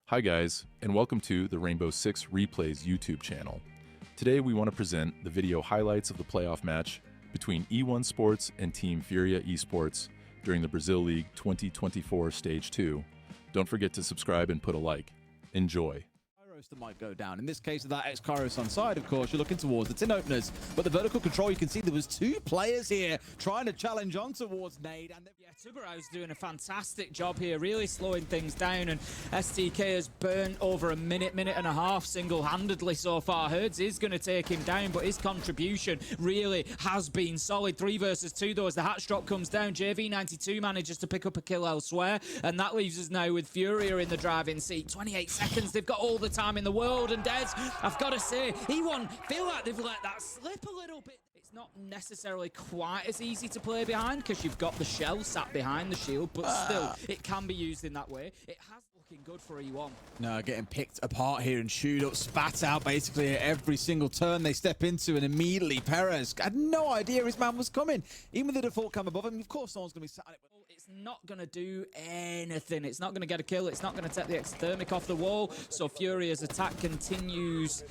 Hi guys, and welcome to the Rainbow Six Replays YouTube channel. Today we want to present the video highlights of the playoff match between E1 Sports and Team Furia Esports during the Brazil League 2024 Stage 2. Don't forget to subscribe and put a like. Enjoy. That might go down. In this case, of that ex-Kairos on side, of course, you're looking towards the tin openers. But the vertical control, you can see there was two players here trying to challenge on towards Nade. And yeah, Tuberow's doing a fantastic job here, really slowing things down. And STK has burnt over a minute and a half single-handedly so far. Herds is going to take him down, but his contribution really has been solid. 3 versus 2, though, as the hatch drop comes down. JV92 manages to pick up a kill elsewhere. And that leaves us now with Furia in the driving seat. 28 seconds. They've got all the time in the world, and Des, I've got to say, E1 feel like they've let that slip a little bit. It's not necessarily quite as easy to play behind because you've got the shell sat behind the shield, but still, it can be used in that way. It has looking good for E1. No, getting picked apart here and chewed up, spat out basically at every single turn they step into, and immediately Perez had no idea his man was coming. Even with the default cam above him, of course, no one's going to be sat on it. It's not going to do anything. It's not going to get a kill. It's not going to take the exothermic off the wall. So Furia's attack continues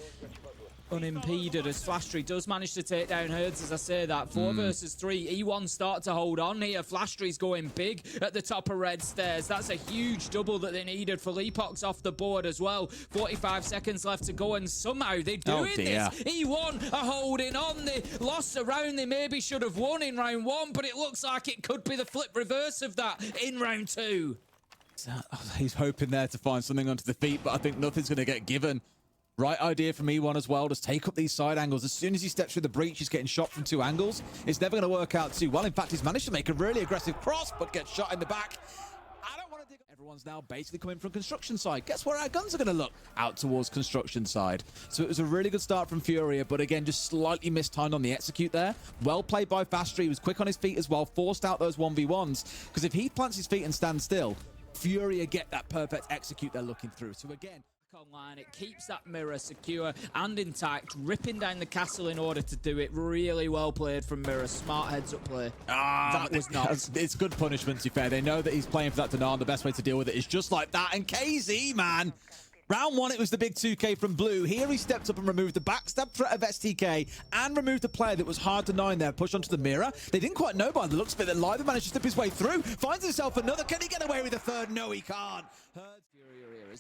unimpeded as Flashtree does manage to take down Herds, as I say that. 4 versus 3. E1 start to hold on here. Flashtree's going big at the top of red stairs. That's a huge double that they needed. Philippok's off the board as well. 45 seconds left to go, and somehow they're doing this. E1 are holding on. They lost a round they maybe should have won in round 1, but it looks like it could be the flip reverse of that in round 2. He's hoping there to find something onto the feet, but I think nothing's going to get given. Right idea from E1 as well, just take up these side angles. As soon as he steps through the breach, he's getting shot from 2 angles. It's never going to work out too well. In fact, he's managed to make a really aggressive cross, but gets shot in the back. I don't want to dig. Everyone's now basically coming from construction side. Guess where our guns are going to look? Out towards construction side. So it was a really good start from Furia, but again, just slightly mistimed on the execute there. Well played by Fastry. He was quick on his feet as well, forced out those 1v1s. Because if he plants his feet and stands still, Furia get that perfect execute they're looking through. So again, online, it keeps that mirror secure and intact, ripping down the castle in order to do it. Really well played from Mirror. Smart heads up play. That was not. It's good punishment, to be fair. They know that he's playing for that denial, and the best way to deal with it is just like that. And KZ, man, round 1, it was the big 2K from Blue. Here he stepped up and removed the backstab threat of STK and removed the player that was hard to 9 there. Push onto the mirror. They didn't quite know by the looks of it that Liver managed to slip his way through. Finds himself another. Can he get away with a third? No, he can't.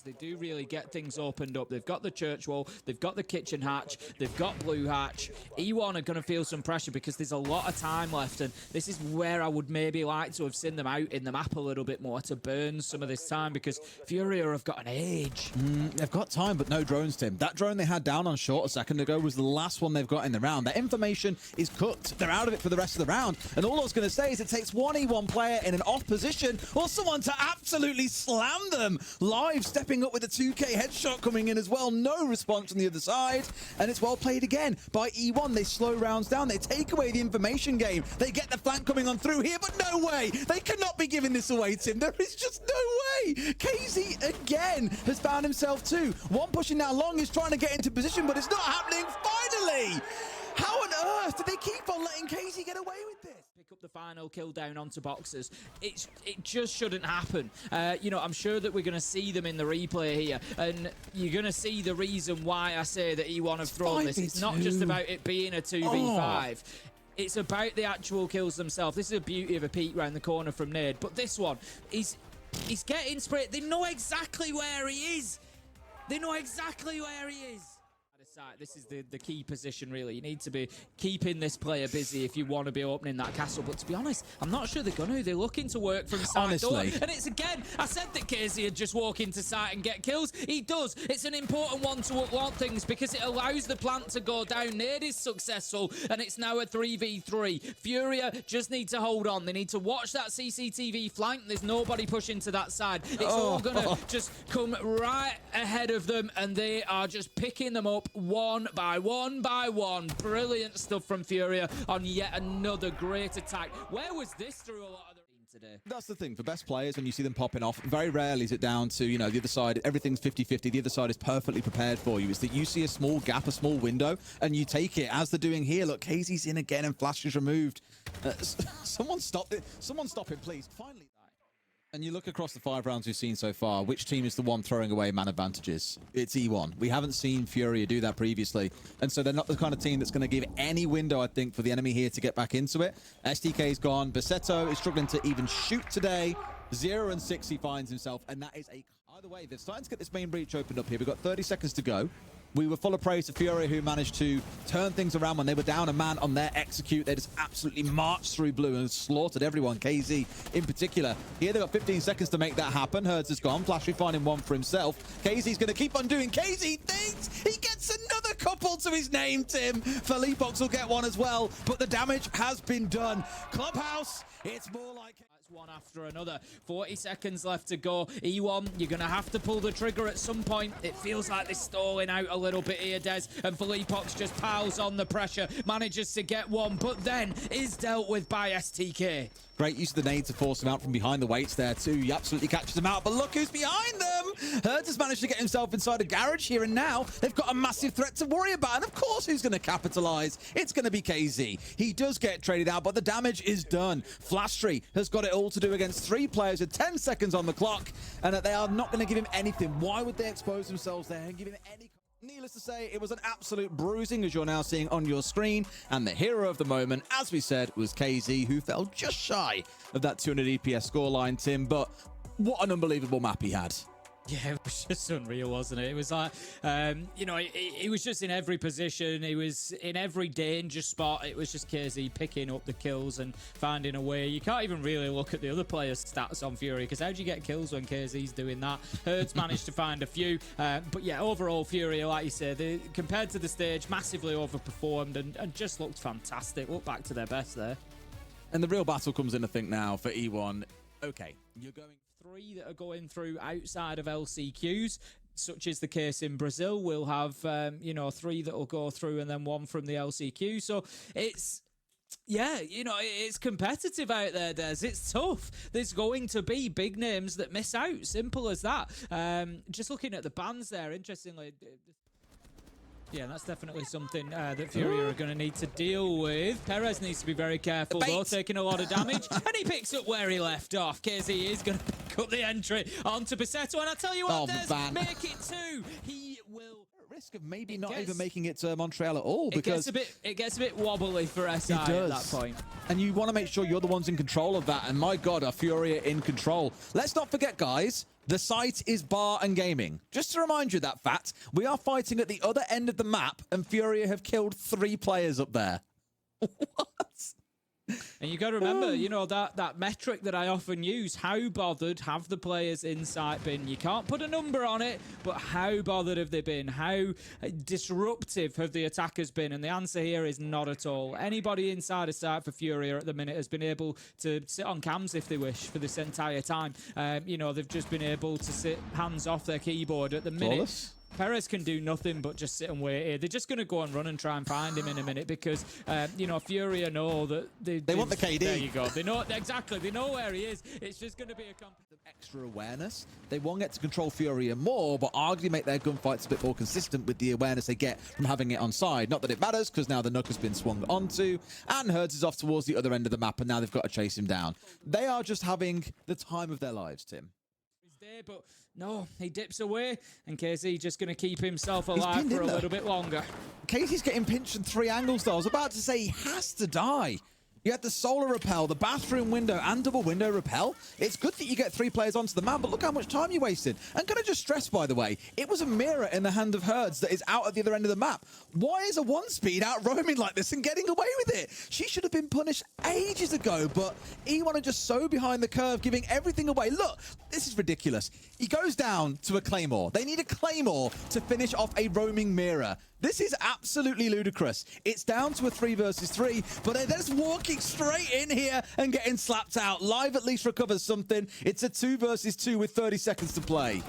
They do really get things opened up. They've got the church wall, they've got the kitchen hatch, they've got blue hatch. E1 are going to feel some pressure because there's a lot of time left, and this is where I would maybe like to have seen them out in the map a little bit more to burn some of this time, because Furia have got an age. They've got time, but no drones, Tim. That drone they had down on short a second ago was the last one they've got in the round. That information is cooked. They're out of it for the rest of the round, and all I was going to say is it takes one E1 player in an off position or someone to absolutely slam them. Live stepping up with a 2K headshot coming in as well. No response on the other side. And it's well played again by E1. They slow rounds down. They take away the information game. They get the flank coming on through here, but no way. They cannot be giving this away, Tim. There is just no way. KZ again has found himself too. One pushing now long is trying to get into position, but it's not happening. Finally! How on earth did they keep on letting KZ get away with this? Pick up the final kill down onto boxes. It just shouldn't happen. You know, I'm sure that we're going to see them in the replay here, and you're going to see the reason why I say that E1 have thrown this. It's not just about it being a 2v5. It's about the actual kills themselves. This is the beauty of a peek round the corner from Nade, but this one, he's getting sprayed. They know exactly where he is. They know exactly where he is. This is the key position, really. You need to be keeping this player busy if you want to be opening that castle. But to be honest, I'm not sure they're going to. They're looking to work from side door. And it's again, I said that KZ would just walk into site and get kills. He does. It's an important one to upload things because it allows the plant to go down. Nade is successful, and it's now a 3v3. Furia just need to hold on. They need to watch that CCTV flank. There's nobody pushing to that side. It's all going to just come right ahead of them, and they are just picking them up one by one by one. Brilliant stuff from Furia on yet another great attack. Where was this through a lot of the today? That's the thing. For best players, when you see them popping off, very rarely is it down to, you know, the other side, everything's 50-50. The other side is perfectly prepared for you. It's that you see a small gap, a small window, and you take it, as they're doing here. Look, KZ's in again, and Flash is removed. Someone stop it. Someone stop him, please. Finally. And you look across the 5 rounds we've seen so far, which team is the one throwing away man advantages? It's E1. We haven't seen Furia do that previously. And so they're not the kind of team that's going to give any window, I think, for the enemy here to get back into it. STK's gone. Basetto is struggling to even shoot today. 0 and 6 he finds himself. And that is a... Either way, they're starting to get this main breach opened up here. We've got 30 seconds to go. We were full of praise to Furia, who managed to turn things around when they were down a man on their execute. They just absolutely marched through blue and slaughtered everyone, KZ in particular. Here they've got 15 seconds to make that happen. Herds is gone. Flash finding one for himself. KZ's going to keep on doing. KZ thinks he gets another couple to his name, Tim. Felipox will get one as well, but the damage has been done. Clubhouse, it's more like... One after another. 40 seconds left to go. E1, you're going to have to pull the trigger at some point. It feels like they're stalling out a little bit here, Des, and Felipox just piles on the pressure, manages to get one, but then is dealt with by STK. Great use of the nade to force him out from behind the weights there too. He absolutely catches him out, but look who's behind them! Herds has managed to get himself inside a garage here, and now they've got a massive threat to worry about. And of course, who's going to capitalize? It's going to be KZ. He does get traded out, but the damage is done. Flashtree has got it all to do against 3 players with 10 seconds on the clock, and that they are not going to give him anything. Why would they expose themselves there and give him any... Needless to say, it was an absolute bruising, as you're now seeing on your screen. And the hero of the moment, as we said, was KZ, who fell just shy of that 200 EPS scoreline, Tim. But what an unbelievable map he had. Yeah, it was just unreal, wasn't it? It was like, you know, he was just in every position. He was in every danger spot. It was just KZ picking up the kills and finding a way. You can't even really look at the other players' stats on Fury, because how do you get kills when KZ's doing that? Herds managed to find a few. But yeah, overall, Fury, like you said, they, compared to the stage, massively overperformed and just looked fantastic. Looked back to their best there. And the real battle comes in, I think, now for E1. Okay, you're going... 3 that are going through outside of LCQs, such is the case in Brazil. We'll have, you know, 3 that will go through and then 1 from the LCQ. So it's, yeah, you know, it's competitive out there, Des. It's tough. There's going to be big names that miss out. Simple as that. Just looking at the bans there, interestingly... Yeah, that's definitely something that Furia are going to need to deal with. Perez needs to be very careful, though, taking a lot of damage. And he picks up where he left off. KZ is going to pick up the entry onto Basetto. And I tell you what, make it 2. He will... risk of maybe not even making it to Montreal at all, because it gets a bit wobbly for SI at that point. And you want to make sure you're the ones in control of that. And my God, are Furia in control. Let's not forget, guys, the site is bar and gaming. Just to remind you of that fact, we are fighting at the other end of the map, and Furia have killed 3 players up there. What? And you got to remember, you know, that metric that I often use, how bothered have the players in site been? You can't put a number on it, but how bothered have they been? How disruptive have the attackers been? And the answer here is not at all. Anybody inside a site for Furia at the minute has been able to sit on cams if they wish for this entire time. You know, they've just been able to sit hands off their keyboard at the minute. Flawless. Perez can do nothing but just sit and wait here. They're just going to go and run and try and find him in a minute because, you know, Furia know that... They want the KD. There you go. They know, exactly. They know where he is. It's just going to be a... extra awareness. They won't get to control Furia more, but arguably make their gunfights a bit more consistent with the awareness they get from having it on side. Not that it matters, because now the Nook has been swung onto, and Herds is off towards the other end of the map, and now they've got to chase him down. They are just having the time of their lives, Tim. There, but no, he dips away, and KZ just going to keep himself alive for a little bit longer. KZ's getting pinched from 3 angles, though. I was about to say he has to die. You had the solar repel, the bathroom window, and double window repel. It's good that you get 3 players onto the map, but look how much time you wasted. And can I just stress, by the way, it was a mirror in the hand of Herds that is out at the other end of the map. Why is a 1-speed out roaming like this and getting away with it? She should have been punished ages ago, but E1 are just so behind the curve, giving everything away. Look, this is ridiculous. He goes down to a Claymore. They need a Claymore to finish off a roaming mirror. This is absolutely ludicrous. It's down to a 3 versus 3, but they're just walking straight in here and getting slapped out. Live at least recovers something. It's a 2 versus 2 with 30 seconds to play.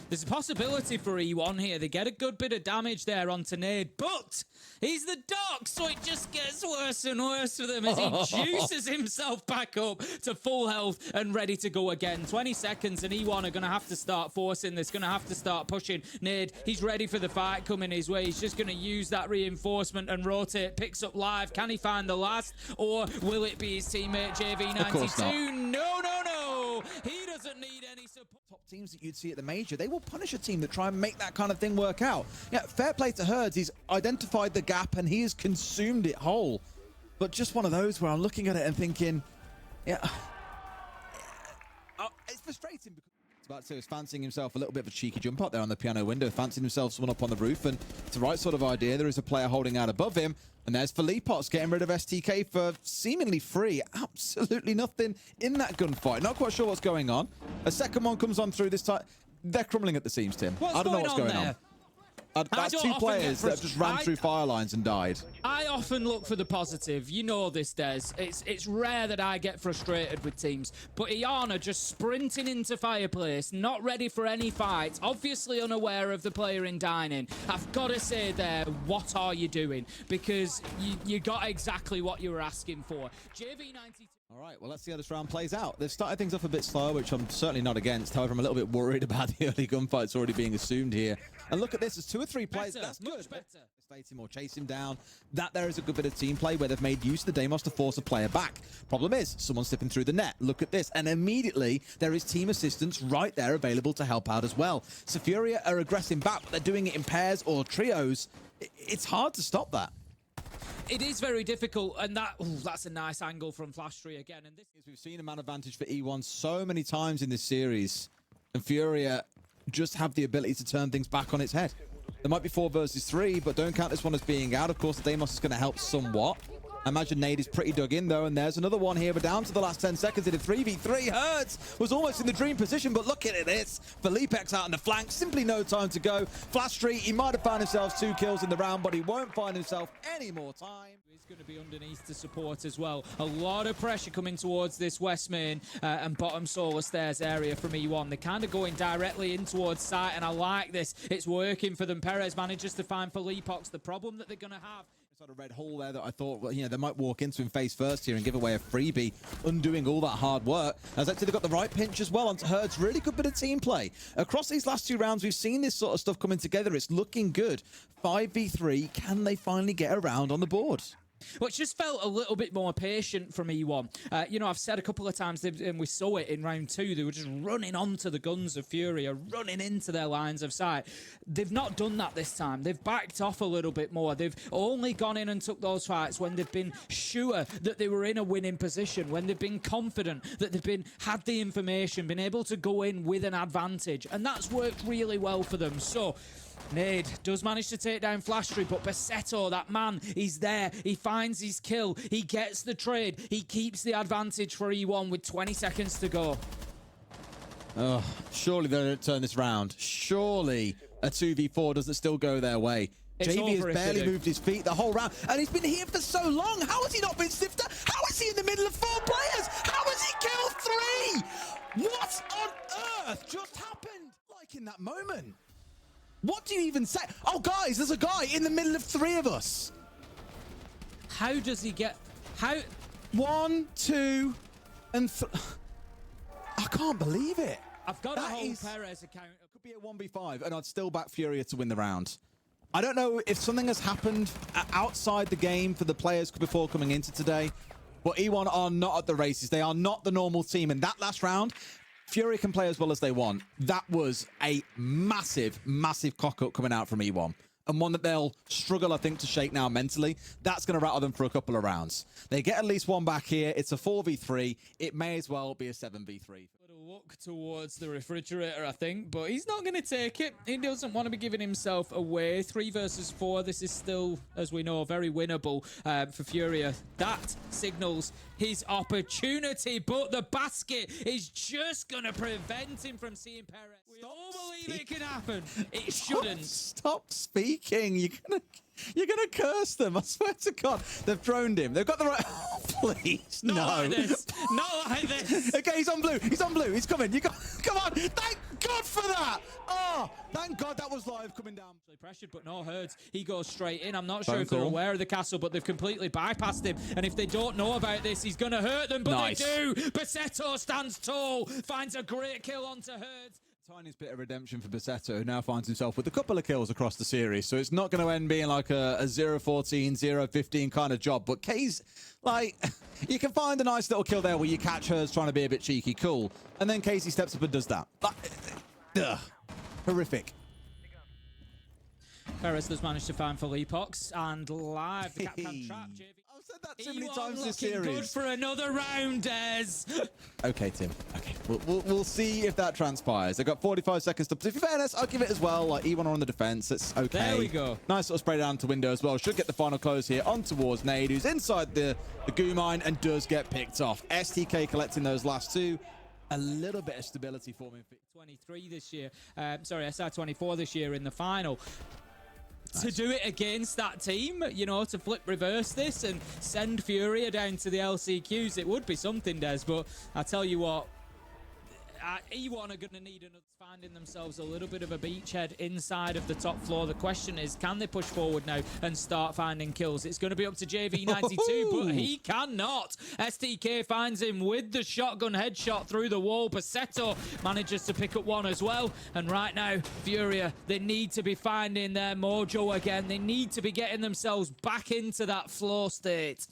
There's a possibility for E1 here. They get a good bit of damage there onto Nade, but he's the Doc, so it just gets worse and worse for them as he juices himself back up to full health and ready to go again. 20 seconds and E1 are going to have to start forcing this, going to have to start pushing. Nade, he's ready for the fight coming his way. He's just going to use that reinforcement and rotate. Picks up live. Can he find the last, or will it be his teammate JV92? Of course not. No, no, no. He doesn't need any support. Top teams that you'd see at the major, they will punish a team that try and make that kind of thing work out. Yeah, fair play to Herds. He's identified the gap and he has consumed it whole. But just one of those where I'm looking at it and thinking, yeah, it's frustrating because it's about to say he's fancying himself a little bit of a cheeky jump up there on the piano window, fancying himself someone up on the roof, and it's the right sort of idea. There is a player holding out above him, and there's Felipots getting rid of STK for seemingly free. Absolutely nothing in that gunfight. Not quite sure what's going on. A second one comes on through this time. They're crumbling at the seams, Tim. I don't know what's going on. That's two players that have just ran through fire lines and died. I often look for the positive. You know this, Des. It's rare that I get frustrated with teams. But Iana just sprinting into fireplace, not ready for any fights, obviously unaware of the player in dining. I've got to say there, what are you doing? Because you got exactly what you were asking for. JV92. All right, well, let's see how this round plays out. They've started things off a bit slow, which I'm certainly not against. However, I'm a little bit worried about the early gunfights already being assumed here. And look at this, there's 2 or 3 players. That's good. Much better. Slate him or chase him down. That there is a good bit of team play where they've made use of the Deimos to force a player back. Problem is, someone's slipping through the net. Look at this. And immediately, there is team assistance right there available to help out as well. So Furia are aggressing back, but they're doing it in pairs or trios. It's hard to stop that. It is very difficult, and that's a nice angle from Flash3 again. And this is we've seen a man advantage for E1 so many times in this series, and Furia just have the ability to turn things back on its head. There might be 4 versus 3, but don't count this one as being out. Of course, the Deimos is going to help somewhat. I imagine Nade is pretty dug in, though, and there's another one here. We're down to the last 10 seconds in a 3v3. Herds was almost in the dream position, but look at this. Felipex out on the flank, simply no time to go. Flash3, he might have found himself 2 kills in the round, but he won't find himself any more time. He's going to be underneath to support as well. A lot of pressure coming towards this west main and bottom solar stairs area from E1. They're kind of going directly in towards site, and I like this. It's working for them. Perez manages to find Felipox. The problem that they're going to have... Sort of red hole there that I thought, well, you know, they might walk into him face first here and give away a freebie, undoing all that hard work. As actually they've got the right pinch as well onto Herds. Really good bit of team play. Across these last 2 rounds, we've seen this sort of stuff coming together. It's looking good. 5v3, can they finally get around on the board? Well, it just felt a little bit more patient from E1. You know, I've said a couple of times, and we saw it in round 2, they were just running onto the guns of Furia, running into their lines of sight. They've not done that this time. They've backed off a little bit more. They've only gone in and took those fights when they've been sure that they were in a winning position, when they've been confident that they've had the information, been able to go in with an advantage. And that's worked really well for them. So... Nade does manage to take down Flash3, but Basetto, that man, he's there. He finds his kill. He gets the trade. He keeps the advantage for E1 with 20 seconds to go. Oh, surely they don't turn this round. Surely a 2v4 doesn't still go their way. JV has barely moved his feet the whole round, and he's been here for so long. How has he not been sifted? How is he in the middle of 4 players? How has he killed 3? What on earth just happened? Like in that moment. What do you even say? Oh, guys, there's a guy in the middle of 3 of us. How does he get... How... 1, 2, and 3. I can't believe it. I've got a whole Perez account. It could be a 1v5, and I'd still back Furia to win the round. I don't know if something has happened outside the game for the players before coming into today, but E1 are not at the races. They are not the normal team. In that last round... Furia can play as well as they want. That was a massive, massive cock-up coming out from E1. And one that they'll struggle, I think, to shake now mentally. That's going to rattle them for a couple of rounds. They get at least one back here. It's a 4v3. It may as well be a 7v3. Look towards the refrigerator, I think, but he's not going to take it. He doesn't want to be giving himself away. 3 versus 4. This is still, as we know, very winnable for Furia. That signals his opportunity, but the basket is just going to prevent him from seeing Perez. We all believe it can happen. It shouldn't. Stop speaking. You're gonna curse them. I swear to God. They've droned him. They've got the right... Oh, please. Not no. like this. Not like this. Okay, he's on blue. He's on blue. He's coming. Come on. Thank God for that. Oh, thank God that was live coming down. Pressured, but no Herds. He goes straight in. I'm not sure if they're aware of the castle, but they've completely bypassed him. And if they don't know about this, he's going to hurt them, but they do. Basetto stands tall, finds a great kill onto Herds. Tiniest bit of redemption for Basetto, who now finds himself with a couple of kills across the series. So it's not going to end being like a 0-14, 0-15 kind of job. But Kay's, like, you can find a nice little kill there where you catch hers trying to be a bit cheeky, cool. And then Casey steps up and does that. Horrific. Perez does manage to find Felipox, and live the Capcan trap. I've said that too many times this series. Good for another round, Des. Okay, Tim. Okay, we'll see if that transpires. They've got 45 seconds to. In fairness, I'll give it as well. Like E1 on the defense. It's okay. There we go. Nice little spray down to window as well. Should get the final close here on towards Nade, who's inside the goo mine and does get picked off. STK collecting those last two. A little bit of stability for him. 23 this year. Sorry, SR24 this year in the final. Nice. To do it against that team, you know, to flip reverse this and send Furia down to the LCQs, it would be something, Des. But I tell you what, E1 are going to need another, finding themselves a little bit of a beachhead inside of the top floor. The question is, can they push forward now and start finding kills? It's going to be up to JV92, but he cannot. STK finds him with the shotgun headshot through the wall. Basetto manages to pick up one as well. And right now, Furia, they need to be finding their mojo again. They need to be getting themselves back into that flow state.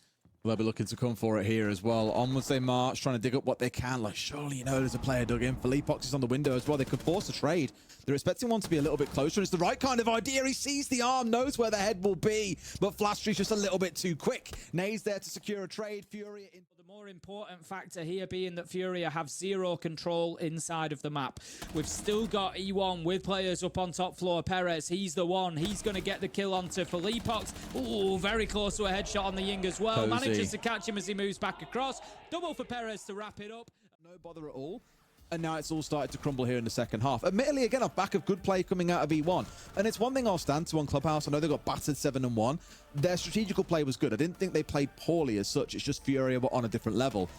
They'll be looking to come for it here as well. Onwards they march, trying to dig up what they can. Like, surely, you know, there's a player dug in. Felipox is on the window as well. They could force a trade. They're expecting one to be a little bit closer. And it's the right kind of idea. He sees the arm, knows where the head will be. But Flashstreet's just a little bit too quick. Nade's there to secure a trade. Furia in. The more important factor here being that Furia have zero control inside of the map. We've still got E1 with players up on top floor. Perez, he's the one. He's going to get the kill onto Felipox. Ooh, very close to a headshot on the Ying as well. Cozy. Manages to catch him as he moves back across. Double for Perez to wrap it up. No bother at all. And now it's all started to crumble here in the second half. Admittedly, again, off back of good play coming out of E1. And it's one thing I'll stand to on Clubhouse. I know they got battered 7-1. Their strategical play was good. I didn't think they played poorly as such. It's just Furia were on a different level.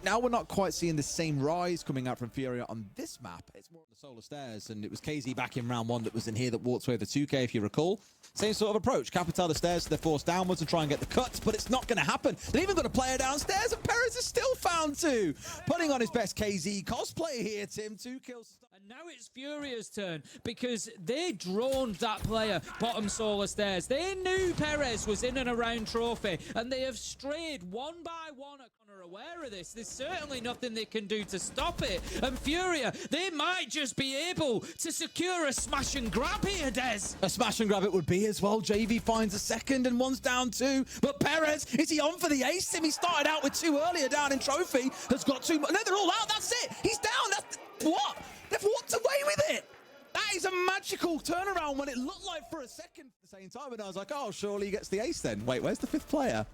Now we're not quite seeing the same rise coming out from Furia on this map. It's more on the Solar Stairs. And it was KZ back in round 1 that was in here that walked away with the 2K, if you recall. Same sort of approach. Capital the stairs, so they're forced downwards and try and get the cuts, but it's not going to happen. They've even got a player downstairs, and Perez is still found to. Putting on his best KZ cosplay here, Tim. 2 kills. And now it's Furia's turn because they droned that player bottom Solar Stairs. They knew Perez was in and around Trophy, and they have strayed one by one. Are aware of this. There's certainly nothing they can do to stop it. And Furia, they might just be able to secure a smash and grab here, Des. A smash and grab it would be as well. JV finds a second and one's down 2. But Perez, is he on for the ace? Tim, he started out with 2 earlier down in Trophy. Has got 2 more. No, they're all out. That's it. He's down. That's what? They've walked away with it. That is a magical turnaround when it looked like for a second at the same time. And I was like, oh, surely he gets the ace then. Wait, where's the 5th player?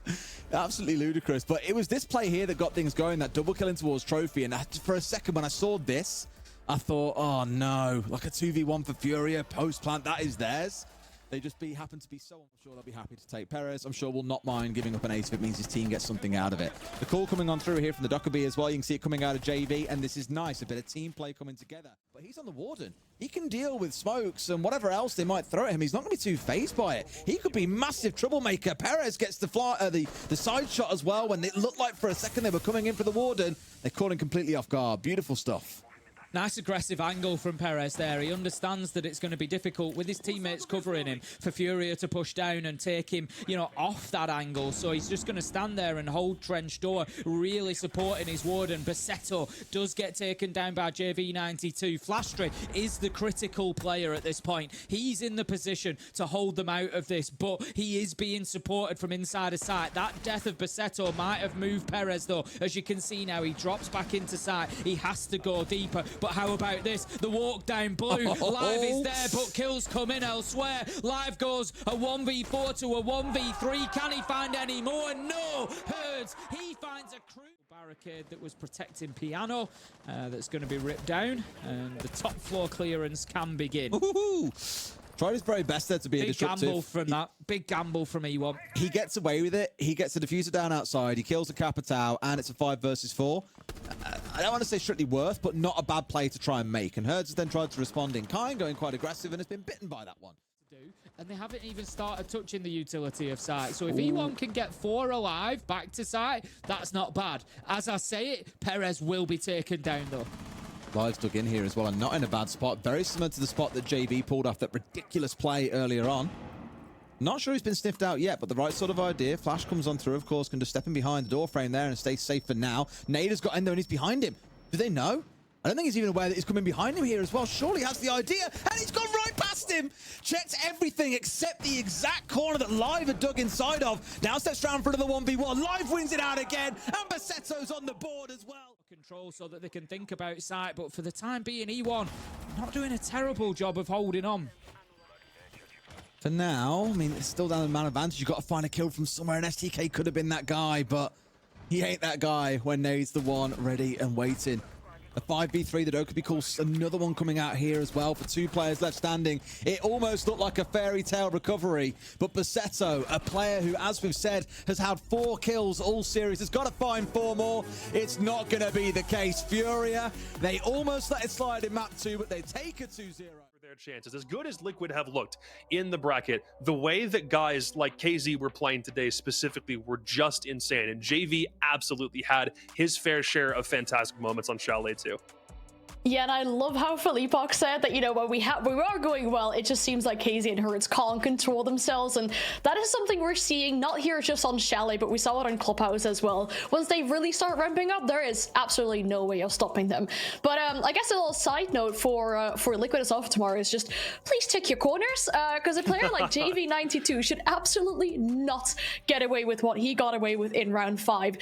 Absolutely ludicrous. But it was this play here that got things going, that double killing towards Trophy. And for a second, when I saw this, I thought, oh, no. Like a 2v1 for Furia, post-plant, that is theirs. They just happen to be so, I'm sure they'll be happy to take Perez. I'm sure will not mind giving up an ace if it means his team gets something out of it. The call coming on through here from the Dockerby as well. You can see it coming out of JV, and this is nice. A bit of team play coming together. But he's on the Warden. He can deal with smokes and whatever else they might throw at him. He's not going to be too fazed by it. He could be massive troublemaker. Perez gets the side shot as well when it looked like for a second they were coming in for the Warden. They're caught him completely off guard. Beautiful stuff. Nice aggressive angle from Perez there. He understands that it's going to be difficult with his teammates covering him for Furia to push down and take him, you know, off that angle. So he's just going to stand there and hold trench door, really supporting his Warden. Basetto does get taken down by JV92. Flashstreet is the critical player at this point. He's in the position to hold them out of this, but he is being supported from inside of sight. That death of Basetto might have moved Perez, though. As you can see now, he drops back into sight. He has to go deeper. But how about this? The walk down blue. Live is there, but kills come in elsewhere. Live goes a 1v4 to a 1v3. Can he find any more? No. Herds, he finds a crew barricade that was protecting Piano. That's going to be ripped down. And the top floor clearance can begin. Tried his very best there to be a disruptive. Big gamble from that. Big gamble from E1. He gets away with it. He gets the diffuser down outside. He kills the Capitao, and it's a 5 versus 4. I don't want to say strictly worth, but not a bad play to try and make. And Herds has then tried to respond in kind, going quite aggressive, and has been bitten by that one. And they haven't even started touching the utility of sight. So if E1 can get 4 alive back to sight, that's not bad. As I say it, Perez will be taken down, though. Lives dug in here as well, and not in a bad spot. Very similar to the spot that JV pulled off that ridiculous play earlier on. Not sure he's been sniffed out yet, but the right sort of idea. Flash comes on through, of course, can just step in behind the door frame there and stay safe for now. Nade has got in there and he's behind him. Do they know? I don't think he's even aware that he's coming behind him here as well. Surely has the idea, and he's gone right past him. Checked everything except the exact corner that Live had dug inside of. Now steps round for another 1v1. Live wins it out again, and Bassetto's on the board as well. Control so that they can think about sight, but for the time being, E1 not doing a terrible job of holding on. For now, I mean, it's still down the man advantage. You've got to find a kill from somewhere, and STK could have been that guy, but he ain't that guy when Nade's the one ready and waiting. A 5v3 that could be cool. Another one coming out here as well for 2 players left standing. It almost looked like a fairy tale recovery, but Bassetto, a player who, as we've said, has had 4 kills all series, has got to find 4 more. It's not going to be the case. Furia, they almost let it slide in map 2, but they take a 2-0. Their chances. As good as Liquid have looked in the bracket, the way that guys like KZ were playing today specifically were just insane, and JV absolutely had his fair share of fantastic moments on Chalet too. Yeah, and I love how Philippok said that, you know, when we are going well, it just seems like KZ and Hertz can't control themselves, and that is something we're seeing not here just on Chalet, but we saw it on Clubhouse as well. Once they really start ramping up, there is absolutely no way of stopping them. But I guess a little side note for Liquid as of tomorrow is just please take your corners, because a player like JV92 should absolutely not get away with what he got away with in round 5.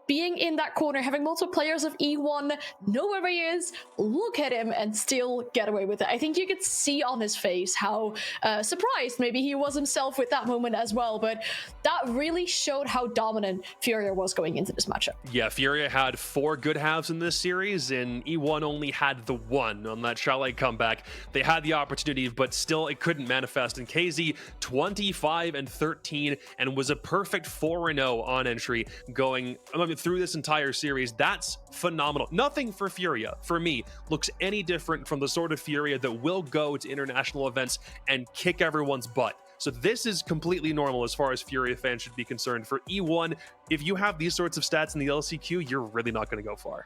Being in that corner, having multiple players of E1 know where he is, look at him and still get away with it. I think you could see on his face how surprised maybe he was himself with that moment as well, but that really showed how dominant Furia was going into this matchup. Yeah, Furia had 4 good halves in this series, and E1 only had the 1 on that Chalet comeback. They had the opportunity, but still it couldn't manifest, and KZ 25-13 and was a perfect 4-0 on entry going through this entire series. That's phenomenal. Nothing for Furia, for me, looks any different from the sort of Furia that will go to international events and kick everyone's butt. So this is completely normal as far as Furia fans should be concerned. For E1, if you have these sorts of stats in the LCQ, you're really not going to go far.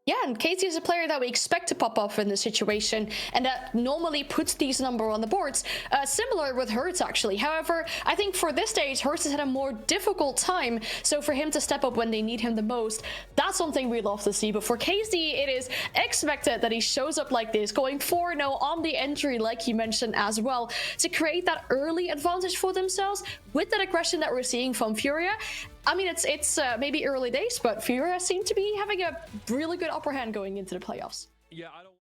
Yeah, and KZ is a player that we expect to pop off in this situation, and that normally puts these numbers on the boards. Similar with Hertz, actually. However, I think for this stage, Hertz has had a more difficult time, so for him to step up when they need him the most, that's something we love to see. But for KZ, it is expected that he shows up like this, going 4-0 on the entry, like you mentioned as well, to create that early advantage for themselves with that aggression that we're seeing from Furia. I mean, it's maybe early days, but Furia seem to be having a really good upper hand going into the playoffs. Yeah, I don't